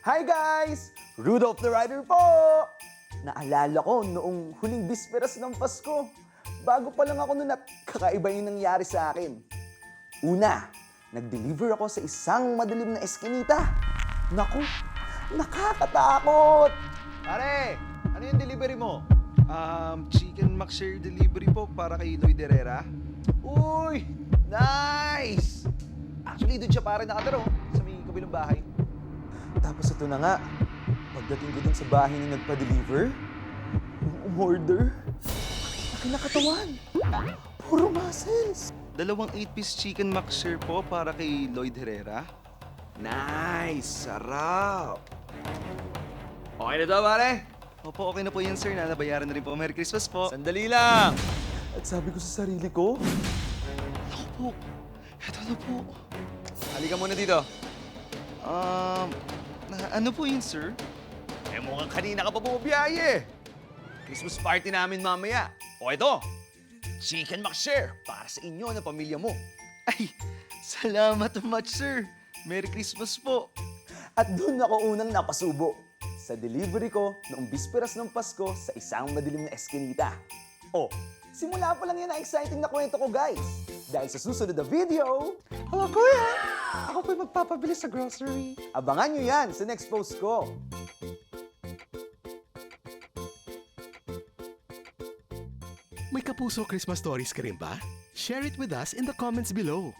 Hi guys! Rudolph the Rider po! Naalala ko noong huling bisperas ng Pasko. Bago pa lang ako noon at kakaiba yung nangyari sa akin. Una, nag-deliver ako sa isang madilim na eskinita. Naku, nakakatakot! Pare, ano yung delivery mo? Chicken McShare delivery po para kay Lloyd Herrera. Uy! Nice! Actually, doon siya pare nakataro sa may kabilang bahay. Tapos ito na nga, pagdating ko dun sa bahay na nagpa-deliver, yung umorder, laki na katawan. Puro muscles. Dalawang 8-piece chicken McShare po para kay Lloyd Herrera. Nice! Sarap! Okay na to, pare? Opo, okay na po yan, sir. Nanabayaran na rin po. Merry Christmas po. Sandali lang! At sabi ko sa sarili ko, Ako po. Eto na po. halika muna dito. Ano po yun, sir? Eh mukhang kanina ka pa bumabiyahe. Christmas party namin mamaya. O ito, Chicken McShare para sa inyo na pamilya mo. Ay, salamat much, sir. Merry Christmas po. At doon ako unang napasubo sa delivery ko noong bisperas ng Pasko sa isang madilim na eskinita. Oh, simula pa lang yan ang exciting na kwento ko, guys. Dahil sa susunod na video, Hello, Kuya! Ako po'y magpapabili sa grocery. abangan nyo yan sa next post ko. May Kapuso Christmas stories ka rin ba? Share it with us in the comments below.